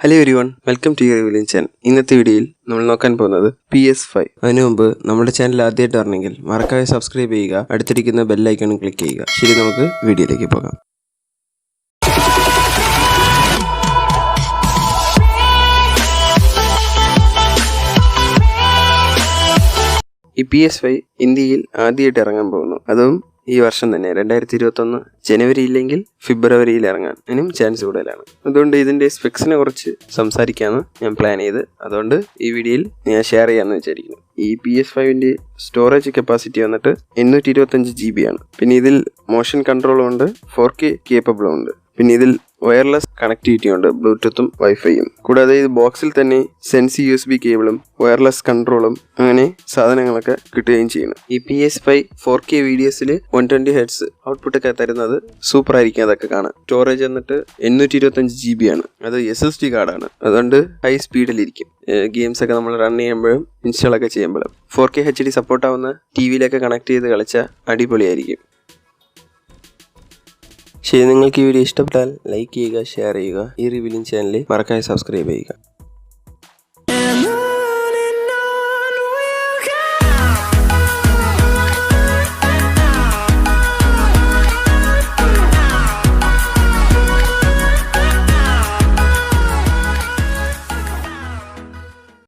Hello everyone, welcome to your revealing channel. ഇന്നത്തെ വീഡിയോയിൽ നമ്മൾ നോക്കാൻ പോകുന്നത് PS5. അതിനു മുമ്പ് നമ്മുടെ ചാനൽ ആദ്യമായിട്ട് അറിഞ്ഞെങ്കിൽ മറക്കാതെ സബ്സ്ക്രൈബ് ചെയ്യുക, അടുത്തിരിക്കുന്ന ബെൽ ഐക്കണും ക്ലിക്ക് ചെയ്യുക. ശരി, നമുക്ക് വീഡിയോയിലേക്ക് പോകാം. ഈ PS5 ഇന്ത്യയിൽ ആദ്യമായിട്ട് ഇറങ്ങാൻ പോകുന്നു. അതും ഈ വർഷം തന്നെ 2021 ജനുവരി ഇല്ലെങ്കിൽ ഫെബ്രുവരിയിൽ ഇറങ്ങാൻ ഇനിയും ചാൻസ് കൂടുതലാണ്. അതുകൊണ്ട് ഇതിൻ്റെ സ്പെക്സിനെ കുറിച്ച് സംസാരിക്കാമെന്ന് ഞാൻ പ്ലാൻ ചെയ്ത്, അതുകൊണ്ട് ഈ വീഡിയോയിൽ ഞാൻ ഷെയർ ചെയ്യാമെന്ന് വിചാരിക്കുന്നു. ഈ PS5ൻ്റെ സ്റ്റോറേജ് കപ്പാസിറ്റി വന്നിട്ട് 825 GB ആണ്. പിന്നെ ഇതിൽ മോഷൻ കൺട്രോളും ഉണ്ട്, 4K കേപ്പബിളും ഉണ്ട്. പിന്നെ ഇതിൽ വയർലെസ് കണക്ടിവിറ്റി ഉണ്ട്, ബ്ലൂടൂത്തും വൈഫൈയും. കൂടാതെ ഇത് ബോക്സിൽ തന്നെ സെൻസി USB കേബിളും വയർലെസ് കൺട്രോളും അങ്ങനെ സാധനങ്ങളൊക്കെ കിട്ടുകയും ചെയ്യണം. ഈ PS5 4K വീഡിയോസിൽ 120 Hz ഔട്ട്പുട്ടൊക്കെ തരുന്നത് സൂപ്പർ ആയിരിക്കും. അതൊക്കെ കാണാൻ. സ്റ്റോറേജ് എന്നിട്ട് 825 GB ആണ്. അത് SSD കാർഡാണ്, അതുകൊണ്ട് ഹൈ സ്പീഡിലിരിക്കും. ഗെയിംസ് ഒക്കെ നമ്മൾ റൺ ചെയ്യുമ്പോഴും ഇൻസ്റ്റാളൊക്കെ ചെയ്യുമ്പോഴും 4K HD സപ്പോർട്ടാവുന്ന TV-യിലൊക്കെ കണക്ട് ചെയ്ത് കളിച്ചാൽ അടിപൊളിയായിരിക്കും. ശരി, നിങ്ങൾക്ക് ഈ വീഡിയോ ഇഷ്ടപ്പെട്ടാൽ ലൈക്ക് ചെയ്യുക, ഷെയർ ചെയ്യുക. ഈ റിവ്യൂവിംഗ് ചാനൽ മറക്കാതെ സബ്സ്ക്രൈബ് ചെയ്യുക.